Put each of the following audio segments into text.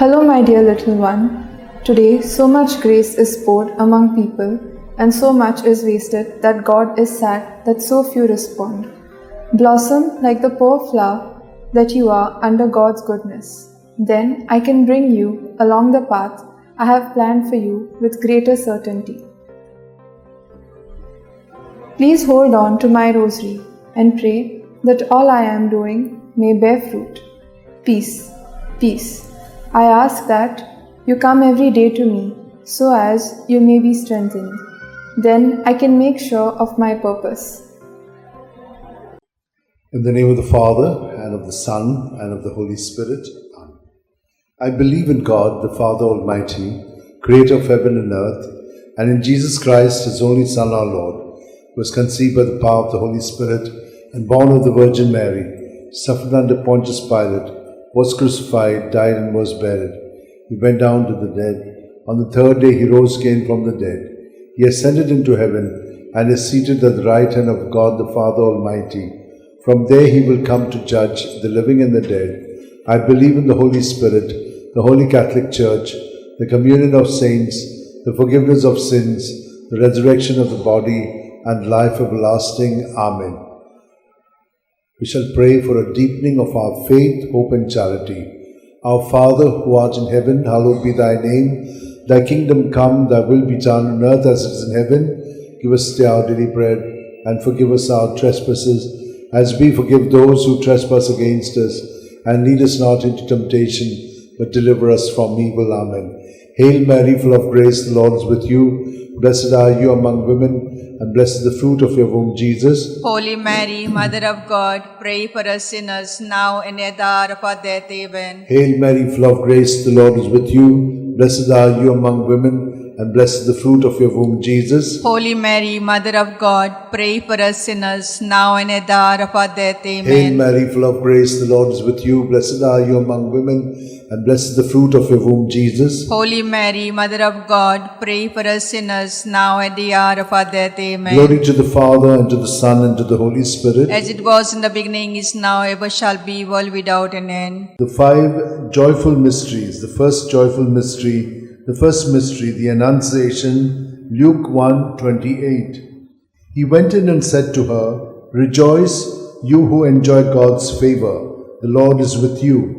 Hello, my dear little one. Today, so much grace is poured among people, and so much is wasted that God is sad that so few respond. Blossom like the poor flower that you are under God's goodness. Then I can bring you along the path I have planned for you with greater certainty. Please hold on to my rosary and pray that all I am doing may bear fruit. Peace, peace. I ask that you come every day to me so as you may be strengthened. Then I can make sure of my purpose. In the name of the Father, and of the Son, and of the Holy Spirit. Amen. I believe in God, the Father Almighty, creator of heaven and earth, and in Jesus Christ, his only Son, our Lord, who was conceived by the power of the Holy Spirit, and born of the Virgin Mary, suffered under Pontius Pilate, was crucified, died, and was buried. He went down to the dead. On the third day he rose again from the dead. He ascended into heaven, and is seated at the right hand of God the Father Almighty. From there he will come to judge the living and the dead. I believe in the Holy Spirit, the Holy Catholic Church, the communion of saints, the forgiveness of sins, the resurrection of the body, and life everlasting. Amen. We shall pray for a deepening of our faith, hope, and charity. Our Father, who art in heaven, hallowed be thy name. Thy kingdom come, thy will be done on earth as it is in heaven. Give us today our daily bread, and forgive us our trespasses, as we forgive those who trespass against us. And lead us not into temptation, but deliver us from evil. Amen. Hail Mary, full of grace, the Lord is with you. Blessed are you among women, and blessed is the fruit of your womb, Jesus. Holy Mary, Mother of God, pray for us sinners, now and at the hour of our death. Amen. Hail Mary, full of grace, the Lord is with you. Blessed are you among women, and blessed is the fruit of your womb, Jesus. Holy Mary, Mother of God, pray for us sinners, now and at the hour of our death. Amen. Hail Mary, full of grace, the Lord is with you. Blessed are you among women, and blessed is the fruit of your womb, Jesus. Holy Mary, Mother of God, pray for us sinners, now at the hour of our death. Amen. Glory to the Father, and to the Son, and to the Holy Spirit. As it was in the beginning, is now, ever shall be, world without an end. The five joyful mysteries. The first joyful mystery, the Annunciation, Luke 1:28. He went in and said to her, Rejoice, you who enjoy God's favor. The Lord is with you.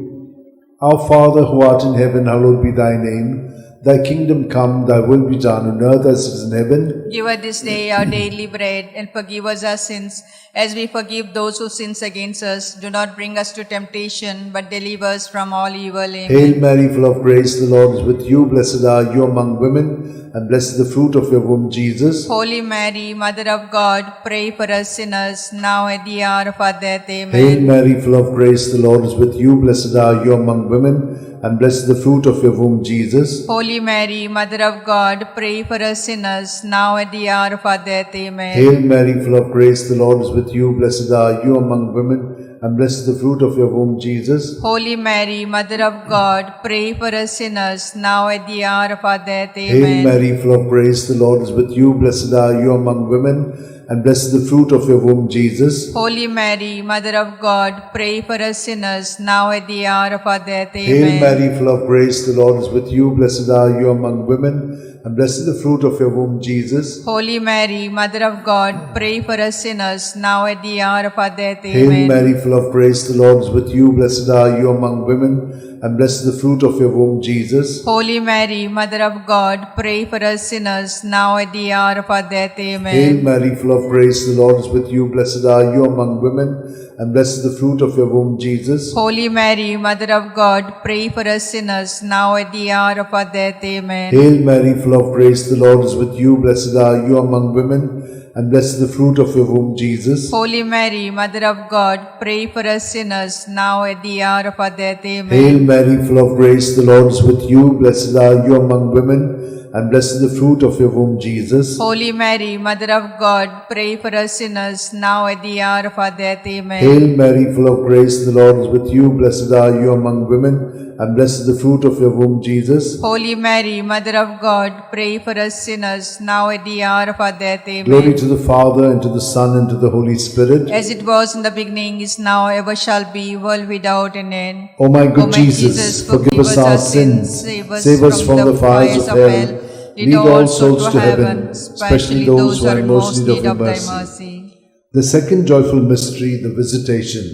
Our Father, who art in heaven, hallowed be thy name. Thy kingdom come, thy will be done on earth as it is in heaven. Give us this day our daily bread, and forgive us our sins, as we forgive those who sin against us. Do not bring us to temptation, but deliver us from all evil. Amen. Hail Mary, full of grace, the Lord is with you. Blessed are you among women, and blessed is the fruit of your womb, Jesus. Holy Mary, Mother of God, pray for us sinners, now at the hour of our death. Amen. Hail Mary, full of grace, the Lord is with you. Blessed are you among women, and blessed is the fruit of your womb, Jesus. Holy Mary, Mother of God, pray for us sinners, now at the hour of our death. Amen. Hail Mary, full of grace, the Lord is with you. Blessed are you among women, and blessed is the fruit of your womb, Jesus. Holy Mary, Mother of God, pray for us sinners, now at the hour of our death. Amen. Hail Mary, full of grace, the Lord is with you. Blessed are you among women, and blessed is the fruit of your womb, Jesus. Holy Mary, Mother of God, pray for us sinners, now at the hour of our death. Amen. Hail Mary, full of grace, the Lord is with you. Blessed are you among women, and blessed is the fruit of your womb, Jesus. Holy Mary, Mother of God, pray for us sinners, now at the hour of our death. Hail Amen. Mary, full of grace, the Lord is with you. Blessed are you among women, and blessed is the fruit of your womb, Jesus. Holy Mary, Mother of God, pray for us sinners, now at the hour of our death. Amen. Hail Mary, full of grace, the Lord is with you. Blessed are you among women, and blessed is the fruit of your womb, Jesus. Holy Mary, Mother of God, pray for us sinners, now at the hour of our death. Amen. Hail Mary, full of grace, the Lord is with you. Blessed are you among women, and blessed is the fruit of your womb, Jesus. Holy Mary, Mother of God, pray for us sinners, now at the hour of our death. Amen. Hail Mary, full of grace, the Lord is with you. Blessed are you among women, and blessed is the fruit of your womb, Jesus. Holy Mary, Mother of God, pray for us sinners, now at the hour of our death. Amen. Hail Mary, full of grace, the Lord is with you. Blessed are you among women, and blessed is the fruit of your womb, Jesus. Holy Mary, Mother of God, pray for us sinners, now at the hour of our death. Amen. Glory to the Father, and to the Son, and to the Holy Spirit. As it was in the beginning, is now, ever shall be, world without an end. O my good Jesus, forgive us our sins, save us from the fires of hell, lead all souls to heaven, especially those who are in most need of thy mercy. The second joyful mystery, the Visitation.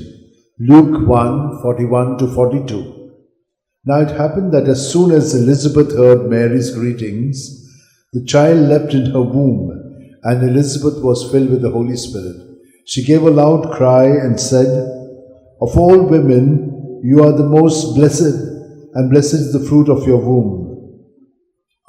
Luke 1, 41 to 42. Now it happened that as soon as Elizabeth heard Mary's greetings, the child leapt in her womb, and Elizabeth was filled with the Holy Spirit. She gave a loud cry and said, "Of all women, you are the most blessed, and blessed is the fruit of your womb.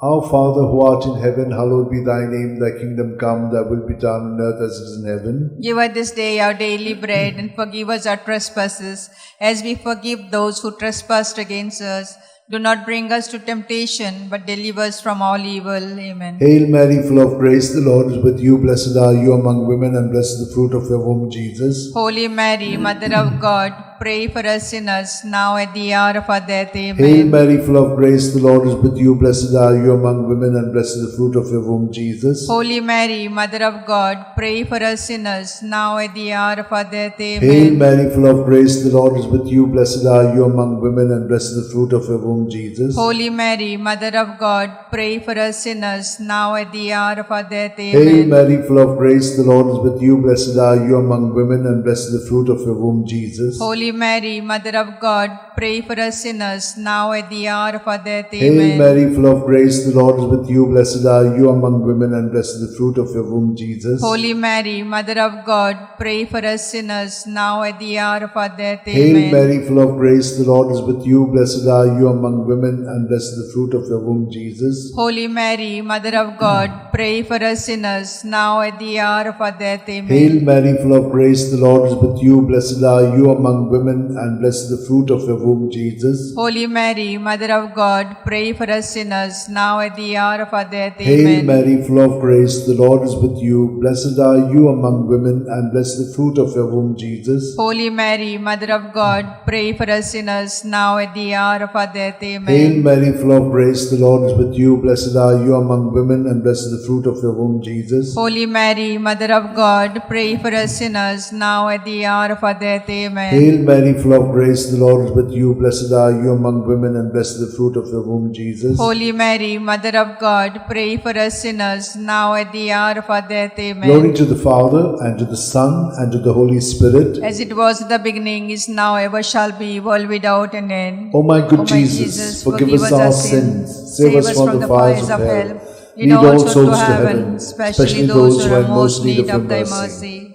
Our Father who art in heaven, hallowed be thy name. Thy kingdom come, thy will be done on earth as it is in heaven. Give us this day our daily bread, and forgive us our trespasses, as we forgive those who trespass against us. Do not bring us to temptation, but deliver us from all evil. Amen. Hail Mary, full of grace, the Lord is with you. Blessed are you among women, and blessed is the fruit of your womb, Jesus. Holy Mary, Mother of God, pray for us sinners, now at the hour of our death. Amen. Hail Mary, full of grace, the Lord is with you. Blessed are you among women, and blessed is the fruit of your womb, Jesus. Holy Mary, Mother of God, pray for us sinners, now at the hour of our death. Amen. Hail Mary, full of grace, the Lord is with you. Blessed are you among women, and blessed is the fruit of your womb, Jesus. Holy Mary, Mother of God, pray for us sinners, now at the hour of our death. Amen. Hail Mary, full of grace, the Lord is with you. Blessed are you among women, and blessed is the fruit of your womb, Jesus. Holy Mary, Mother of God, pray for us sinners, now at the hour of our death. Hail Amen. Mary, full of grace, the Lord is with you. Blessed are you among women, and blessed is the fruit of your womb, Jesus. Holy Mary, Mother of God, pray for us sinners, now at the hour of our death. Hail Amen. Mary, full of grace, the Lord is with you. Blessed are you among women, and blessed is the fruit of your womb, Jesus. Holy Mary, Mother of God, pray for us sinners, now at the hour of our death. Amen. Hail Mary, full of grace, the Lord is with you. Blessed are you among women, and blessed is the fruit of your womb, Jesus. Holy Mary, Mother of God, pray for us sinners, now at the hour of our death. Hail Amen. Mary, full of grace, the Lord is with you. Blessed are you among women, and blessed is the fruit of your womb, Jesus. Holy Mary, Mother of God, pray for us sinners, now at the hour of our death. Amen. Hail Mary, full of grace, the Lord is with you. Blessed are you among women, and blessed is the fruit of your womb, Jesus. Holy Mary, Mother of God, pray for us sinners, now at the hour of our death. Amen. Hail Mary, full of grace, the Lord is with you. Blessed are you among women, and blessed is the fruit of your womb, Jesus. Holy Mary, Mother of God, pray for us sinners, now at the hour of our death. Amen. Glory to the Father, and to the Son, and to the Holy Spirit. As it was in the beginning, is now, ever shall be, world without an end. O my good O my Jesus, forgive us our sins, save us from the fires of hell, lead all souls to heaven, especially those who are in most need of thy mercy.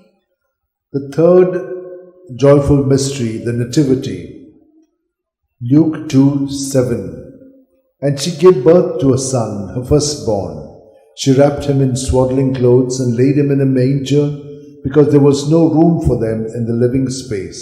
The third joyful mystery, the Nativity. Luke 2:7. And she gave birth to a son, her firstborn. She wrapped him in swaddling clothes and laid him in a manger, because there was no room for them in the living space.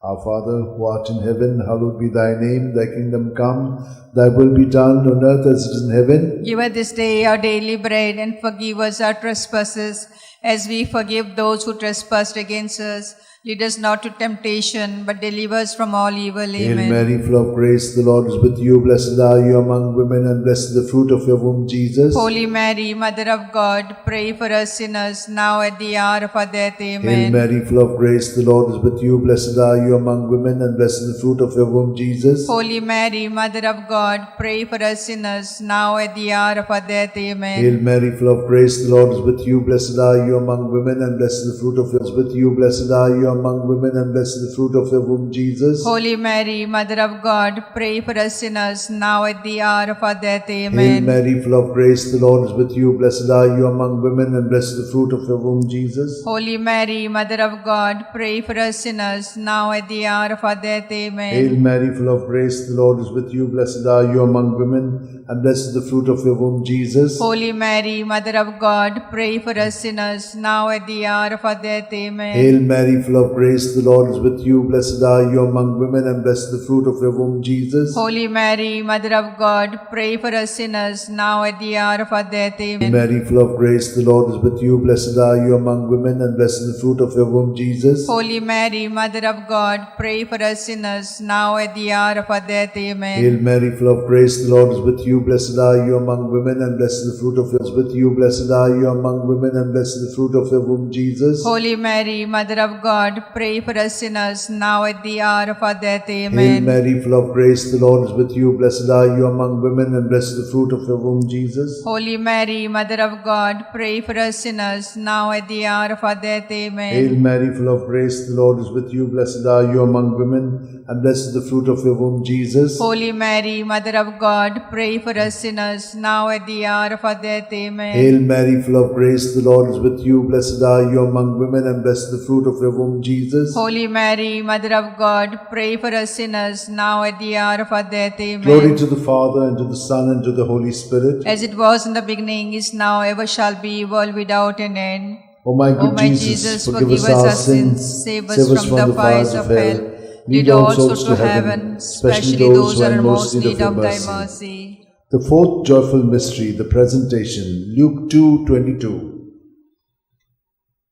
Our Father, who art in heaven, hallowed be thy name. Thy kingdom come, thy will be done on earth as it is in heaven. Give us this day our daily bread, and forgive us our trespasses, as we forgive those who trespass against us. Lead us not to temptation, but deliver us from all evil. Hail Amen. Mary, full of grace, the Lord is with you. Blessed are you among women, and blessed is the fruit of your womb, Jesus. Holy Mary, Mother of God, pray for us sinners, now at the hour of our death. Hail Amen. Mary, full of grace, the Lord is with you. Blessed are you among women, and blessed is the fruit of your womb, Jesus. Holy Mary, Mother of God, pray for us sinners, now at the hour of our death. Amen. Hail Mary, full of grace, the Lord is with you. Blessed are you among women, and blessed is the fruit of your womb. With you, blessed are you among women, and blessed is the fruit of your womb, Jesus. Holy Mary, Mother of God, pray for us sinners, now at the hour of our death. Hail Amen. Mary, full of grace, the Lord is with you. Blessed are you among women, and blessed is the fruit of your womb, Jesus. Holy Mary, Mother of God, pray for us sinners, now at the hour of our death. Amen. Hail Mary, full of grace, the Lord is with you. Blessed are you among women, and blessed is the fruit of your womb, Jesus. Holy Mary, Mother of God, pray for us sinners, now at the hour of our death. Amen. Hail Mary, full of grace, the Lord is with you. Blessed are you among women, and blessed is the fruit of your womb, Jesus. Holy Mary, Mother of God, pray for us sinners, now at the hour of our death. Hail Amen. Mary, full of grace, the Lord is with you. Blessed are you among women, and blessed is the fruit of your womb, Jesus. Holy Mary, Mother of God, pray for us sinners, now at the hour of our death. Amen. Hail Mary, full of grace, the Lord is with you. Blessed are you among women, and blessed is the fruit of your womb. With you, blessed are you among women, and blessed is the fruit of your womb, Jesus. Holy Mary, Mother of God, pray for us sinners, now at the hour of our death. Hail Amen. Mary, full of grace, the Lord is with you. Blessed are you among women, and blessed is the fruit of your womb, Jesus. Holy Mary, Mother of God, pray for us sinners, now at the hour of our death. Amen. Hail Mary, full of grace, the Lord is with you. Blessed are you among women, and blessed is the fruit of your womb, Jesus. Holy Mary, Mother of God, pray for us sinners, now at the hour of our death. Amen. Hail Mary, full of grace, the Lord is with you. Blessed are you among women, and blessed is the fruit of your womb, Jesus. Holy Mary, Mother of God, pray for us sinners, now at the hour of our death. Amen. Glory to the Father, and to the Son, and to the Holy Spirit. As it was in the beginning, is now, ever shall be, world without an end. O my good O my Jesus, forgive us our sins, save us from the fires of hell. Lead all souls to heaven, especially those who are in most need of thy mercy. The fourth joyful mystery, the presentation, Luke 2:22.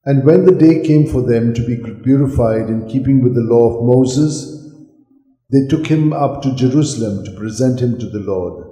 And when the day came for them to be purified in keeping with the law of Moses, they took him up to Jerusalem to present him to the Lord.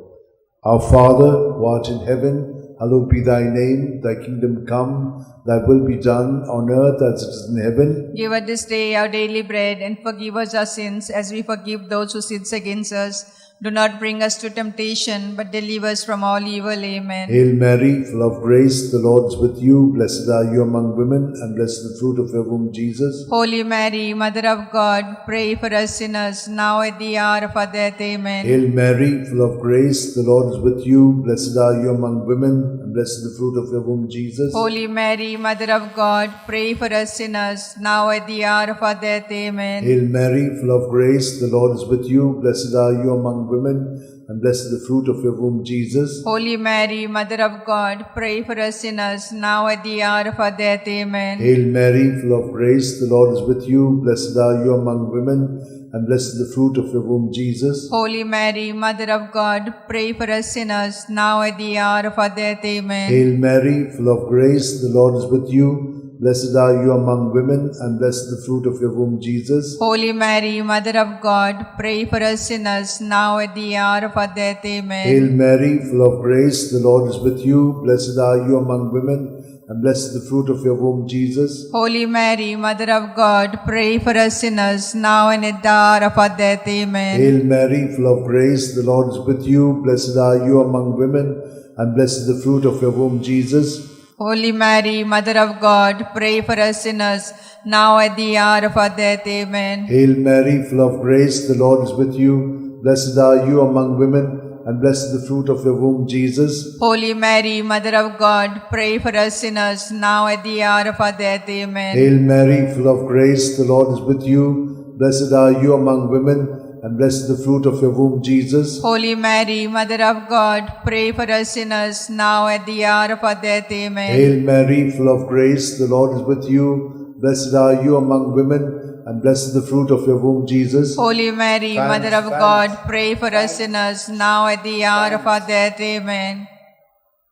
Our Father, who art in heaven, hallowed be thy name. Thy kingdom come, thy will be done on earth as it is in heaven. Give us this day our daily bread, and forgive us our sins as we forgive those who sin against us. Do not bring us to temptation, but deliver us from all evil. Amen. Hail Mary, full of grace, the Lord is with you. Blessed are you among women, and blessed is the fruit of your womb, Jesus. Holy Mary, Mother of God, pray for us sinners, now at the hour of our death. Amen. Hail Mary, full of grace, the Lord is with you. Blessed are you among women, and blessed is the fruit of your womb, Jesus. Holy Mary, Mother of God, pray for us sinners, now at the hour of our death. Amen. Hail Mary, full of grace, the Lord is with you. Blessed are you among women, and blessed is the fruit of your womb, Jesus. Holy Mary, Mother of God, pray for us sinners, now at the hour of our death. Amen. Hail Mary, full of grace, the Lord is with you. Blessed are you among women, and blessed is the fruit of your womb, Jesus. Holy Mary, Mother of God, pray for us sinners, now at the hour of our death. Amen. Hail Mary, full of grace, the Lord is with you. Blessed are you among women, and blessed is the fruit of your womb, Jesus. Holy Mary, Mother of God, pray for us sinners, now at the hour of our death. Amen. Hail Mary, full of grace, the Lord is with you. Blessed are you among women, and blessed is the fruit of your womb, Jesus. Holy Mary, Mother of God, pray for us sinners, now and at the hour of our death. Amen. Hail Mary, full of grace, the Lord is with you. Blessed are you among women, and blessed is the fruit of your womb, Jesus. Holy Mary, Mother of God, pray for us sinners, now at the hour of our death. Amen. Hail Mary, full of grace, the Lord is with you. Blessed are you among women, and blessed is the fruit of your womb, Jesus. Holy Mary, Mother of God, pray for us sinners, now at the hour of our death. Amen. Hail Mary, full of grace, the Lord is with you. Blessed are you among women, and blessed is the fruit of your womb, Jesus. Holy Mary, Mother of God, pray for us sinners, now at the hour of our death. Amen. Hail Mary, full of grace, the Lord is with you. Blessed are you among women, and blessed is the fruit of your womb, Jesus. Holy Mary, Mother of God, pray for us sinners, now at the hour of our death. Amen.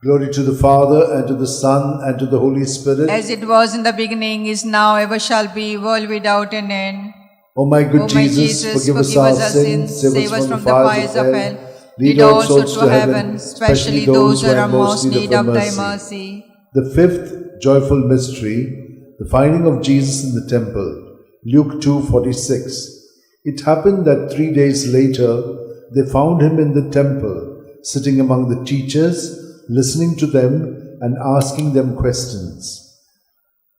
Glory to the Father, and to the Son, and to the Holy Spirit. As it was in the beginning, is now, ever shall be, world without an end. O my good O my Jesus, forgive us our sins, save us from the fires of hell. Lead all souls to heaven, especially those who are in most need of thy mercy. The fifth joyful mystery, the finding of Jesus in the temple, Luke 2:46. It happened that 3 days later, they found him in the temple, sitting among the teachers, listening to them and asking them questions.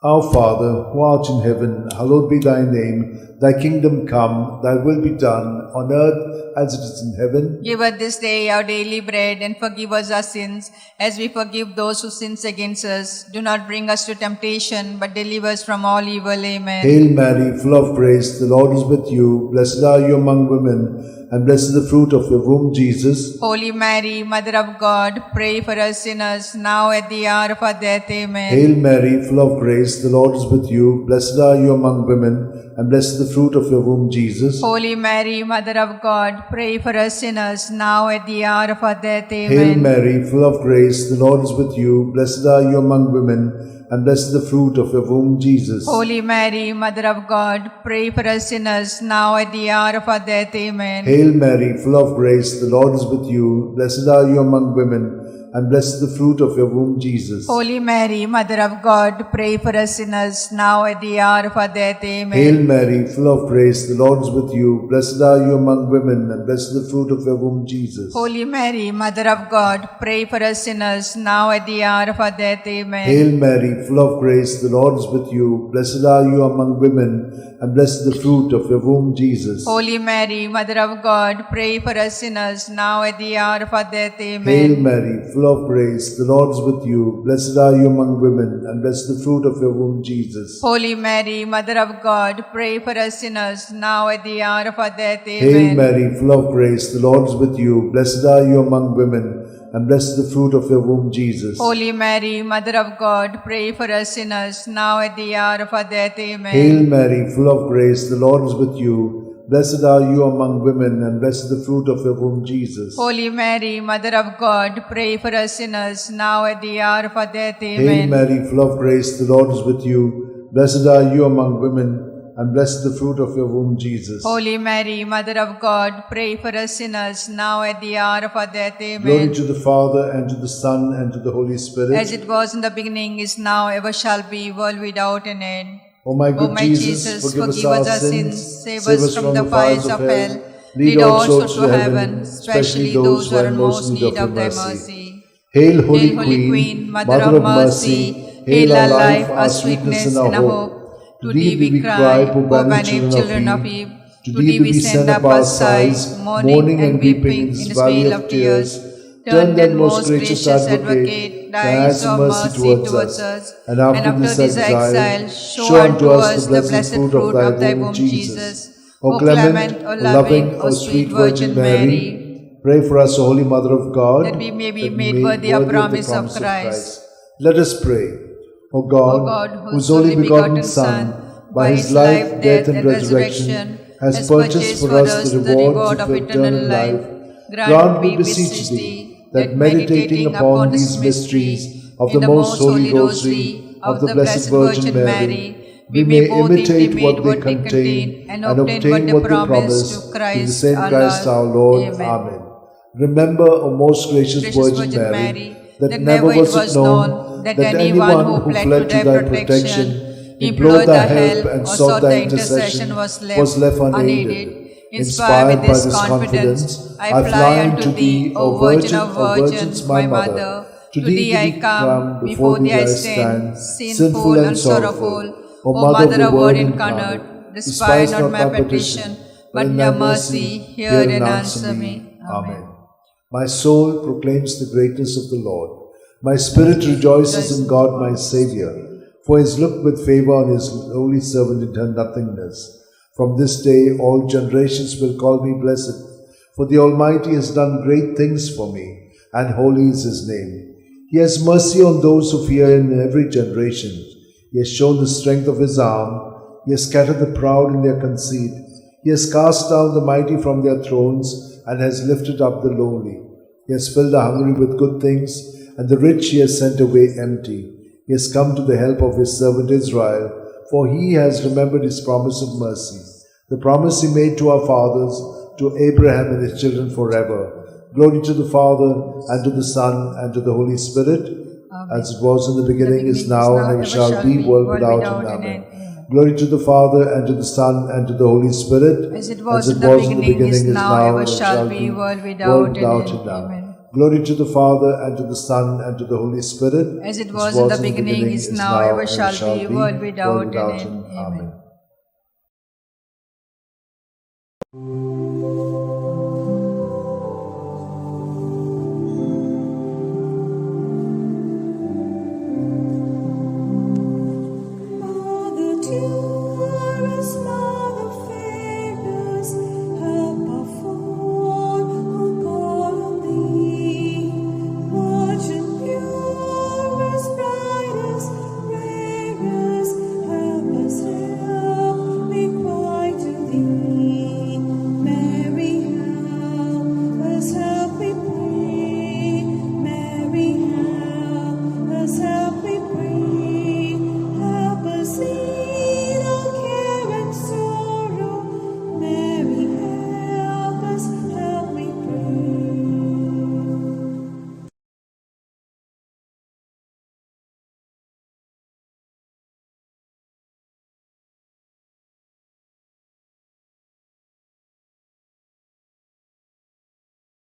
Our Father, who art in heaven, hallowed be thy name. Thy kingdom come, thy will be done, on earth as it is in heaven. Give us this day our daily bread, and forgive us our sins, as we forgive those who sin against us. Do not bring us to temptation, but deliver us from all evil. Amen. Hail Mary, full of grace, the Lord is with you. Blessed are you among women, and blessed is the fruit of your womb, Jesus. Holy Mary, Mother of God, pray for us sinners, now at the hour of our death. Amen. Hail Mary, full of grace, the Lord is with you. Blessed are you among women, and blessed is the fruit of your womb, Jesus. Holy Mary, Mother of God, pray for us sinners, now at the hour of our death. Amen. Hail Mary, full of grace, the Lord is with you. Blessed are you among women, and blessed is the fruit of your womb, Jesus. Holy Mary, Mother of God, pray for us sinners, now at the hour of our death. Amen. Hail Mary, full of grace, the Lord is with you. Blessed are you among women, and blessed is the fruit of your womb, Jesus. Holy Mary, Mother of God, pray for us sinners, now at the hour of our death. Amen. Hail Mary, full of grace, the Lord is with you. Blessed are you among women, and blessed is the fruit of your womb, Jesus. Holy Mary, Mother of God, pray for us sinners, now at the hour of our death. Amen. Hail Mary, full of grace, the Lord is with you. Blessed are you among women, and blessed is the fruit of your womb, Jesus. Holy Mary, Mother of God, pray for us sinners, now at the hour of our death. Amen. Hail Mary, full of grace, the Lord is with you. Blessed are you among women, and blessed is the fruit of your womb, Jesus. Holy Mary, Mother of God, pray for us sinners, now at the hour of our death. Amen. Hail Mary, full of grace, the Lord is with you. Blessed are you among women, and blessed is the fruit of your womb, Jesus. Holy Mary, Mother of God, pray for us sinners, now at the hour of our death. Amen. Hail Mary, full of grace, the Lord is with you. Blessed are you among women, and blessed is the fruit of your womb, Jesus. Holy Mary, Mother of God, pray for us sinners, now at the hour of our death. Hail Amen. Mary, full of grace, the Lord is with you. Blessed are you among women, and blessed is the fruit of your womb, Jesus. Holy Mary, Mother of God, pray for us sinners, now at the hour of our death. Amen. Glory to the Father, and to the Son, and to the Holy Spirit. As it was in the beginning, is now, ever shall be, world without an end. O my good O my Jesus, forgive us our sins, save us from the fires of hell. Lead all souls to heaven, especially those who are in most need of thy mercy. Hail, Holy Hail, Queen, Mother of mercy, hail our life, our sweetness, and our hope. To thee we cry, poor banished children of Eve. To thee we send up our sighs, mourning and weeping in this vale of tears. Turn then, most gracious Advocate, thy eyes of mercy towards us, and after this exile, show unto us the blessed fruit of thy womb, Jesus. O clement, O loving, O sweet Virgin Mary, pray for us, O Holy Mother of God, that we may be made worthy of promise of Christ. Let us pray. O God, whose only begotten Son, by his life, death, and resurrection, has purchased for us the reward of eternal life, grant, we beseech thee, that meditating upon these mysteries of the most holy Rosary of the Blessed Virgin Mary, we may imitate what they contain and obtain what they promise through the same Christ our Lord. Amen. Remember, O most gracious Virgin Mary, that never was it known that anyone who fled to thy protection, implored thy help, and sought thy intercession was left unaided. Inspired with this confidence, I fly unto thee, O Virgin of Virgins, my Mother. To thee I come, before thee I stand, sinful and sorrowful. O Mother of Word incarnate, despise not my petition, but in thy mercy hear and answer me. Amen. My soul proclaims the greatness of the Lord. My spirit rejoices in God my Xavier, for he has looked with favor on his holy servant in her nothingness. From this day all generations will call me blessed, for the Almighty has done great things for me, and holy is his name. He has mercy on those who fear him in every generation. He has shown the strength of his arm. He has scattered the proud in their conceit. He has cast down the mighty from their thrones, and has lifted up the lowly. He has filled the hungry with good things, and the rich he has sent away empty. He has come to the help of his servant Israel, for he has remembered his promise of mercy, the promise he made to our fathers, to Abraham and his children forever. Glory to the Father, and to the Son, and to the Holy Spirit, as it was in the beginning, is now, and ever shall be, world without an end. Glory to the Father, and to the Son, and to the Holy Spirit, as it was in the beginning, is now, ever shall be, world without an end. Amen. Glory to the Father, and to the Son, and to the Holy Spirit, as it was in the beginning, is now, ever shall be, world without an end. Amen.